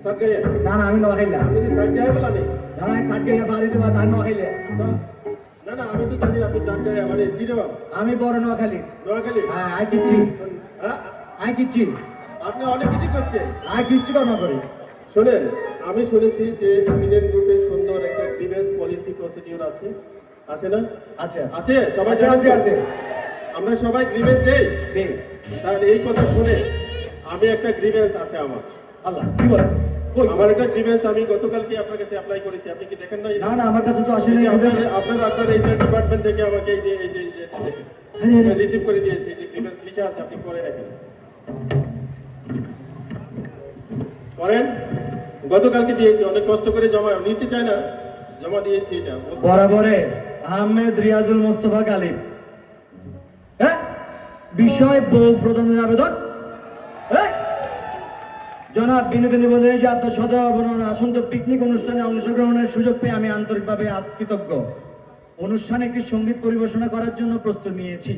सट गए ना ना আমি নখাইলা আপনি কি सट गए বলা নেই না না সাত গেলে বাড়ি দেবা ধান নখাইলে না না আমি তো জানি আপনি सट गए মানে জি জবাব আমি বড় নখালি নোয়াখালী হ্যাঁ আই কিচ্ছি হ্যাঁ আই কিচ্ছি আপনি অনেক কিছু করছেন আই কিচ্ছি কর্ম করি শুনেন আমি শুনেছি যে ইন্ডিয়ান গ্রুপে সুন্দর একটা ডিফেন্স পলিসি প্রসিডিউর আছে আছে না আচ্ছা আছে সবাই আছে জানেন আছে তো? আছে আমরা সবাই গ্রিভেন্স দেই দে স্যার এই কথা শুনে আমি একটা গ্রিভেন্স আছে আমার আল্লাহ কি বল কই আমার একটা গ্রিভেন্স আমি গতকালকে আপনার কাছে অ্যাপ্লাই করেছি আপনি কি দেখেন নাই না না আমার কাছে তো আসলে এই যে আপনার এই যে ডিপার্টমেন্ট থেকে আমাকে এই যে দেখেন আরে আরে রিসিভ করে দিয়েছে যে গ্রিভেন্স লিখা আছে আপনি পড়ে রাখেন পড়েন গতকালকে দিয়েছি অনেক কষ্ট করে জমা নিতে চায় না জমা দিয়েছি এটা বরাবরে আহমেদ রিয়াজুল মোস্তফা গালিব হ্যাঁ বিষয় বউ প্রদানের আবেদন এই! জনাব বিনোদন নিবন্ধনে যে আপনার সদর আসন্ত পিকনিক অনুষ্ঠানে অংশগ্রহণের সুযোগ পেয়ে আমি আন্তরিকভাবে কৃতজ্ঞ অনুষ্ঠানে একটি সঙ্গীত পরিবেশনা করার জন্য প্রস্তুত নিয়েছি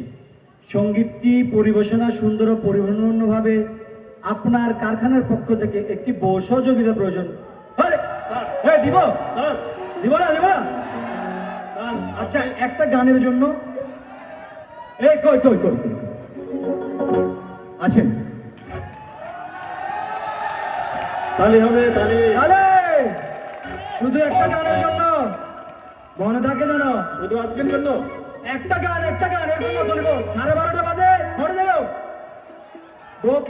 সঙ্গীতটি পরিবেশনা সুন্দর ও পরিপূর্ণভাবে আপনার কারখানার পক্ষ থেকে একটি বউ সহযোগিতা প্রয়োজন আরে স্যার এই দিব স্যার দিব না দিব না স্যার আচ্ছা একটা গানের জন্য এই কই কই কই কই, কই। আসেন তালি হবে তালি আরে শুধু একটা গানের জন্য মনে থাকে যেন শুধু আজকের জন্য একটা গান এর জন্য বলব 12:30 বাজে ঘরে যাও ভোক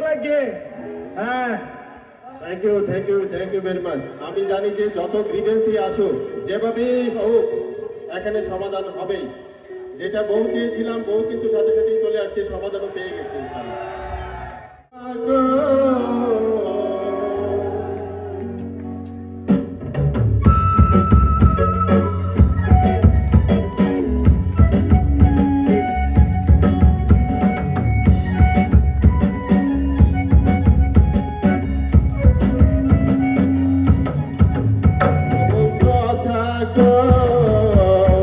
লাগে হ্যাঁ থ্যাংক ইউ ভেরি মাচ আমি জানি যে যত গ্রিভেন্সই আসুক যেভাবেই হোক এখানে সমাধান হবেই যেটা বউ চেয়েছিলাম বউ কিন্তু সাথে সাথেই চলে আসছে সমাধানও পেয়ে গেছে ইনশাআল্লাহ কথা কও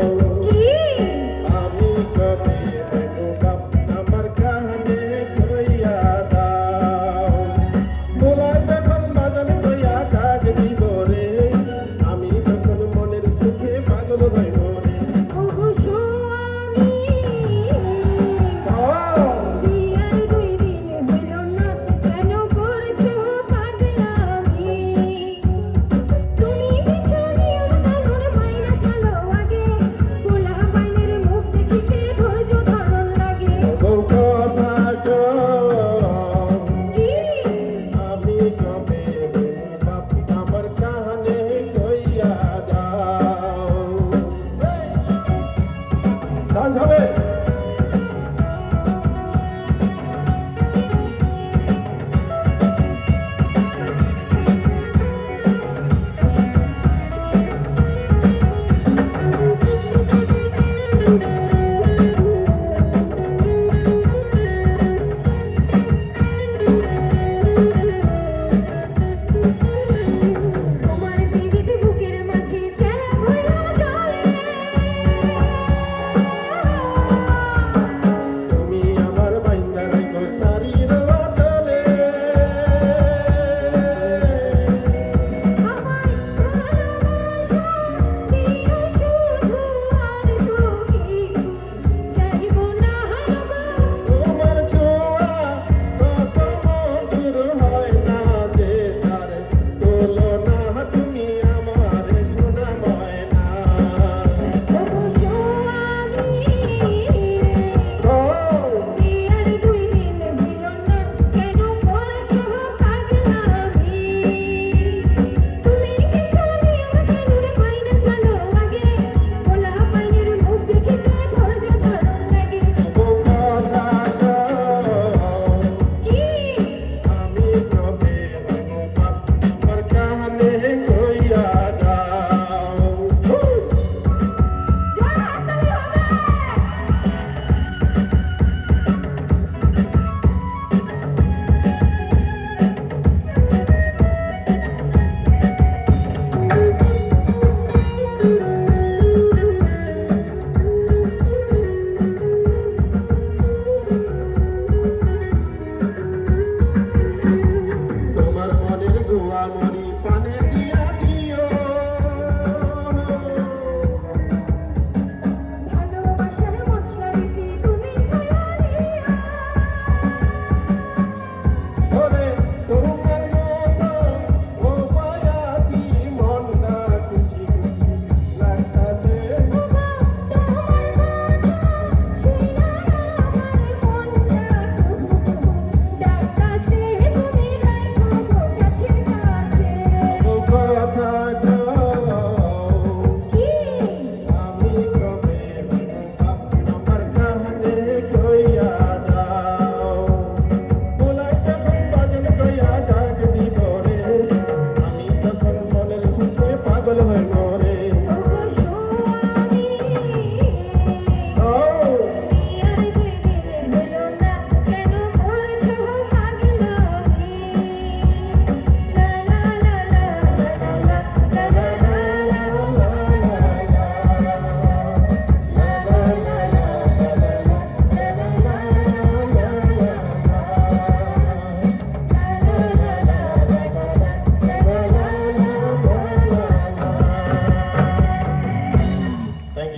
আমি কবে হইব বাপ আমার কানে কইয়া দাও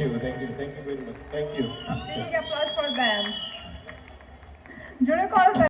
you very much thank you A big applause for them. জোরে করো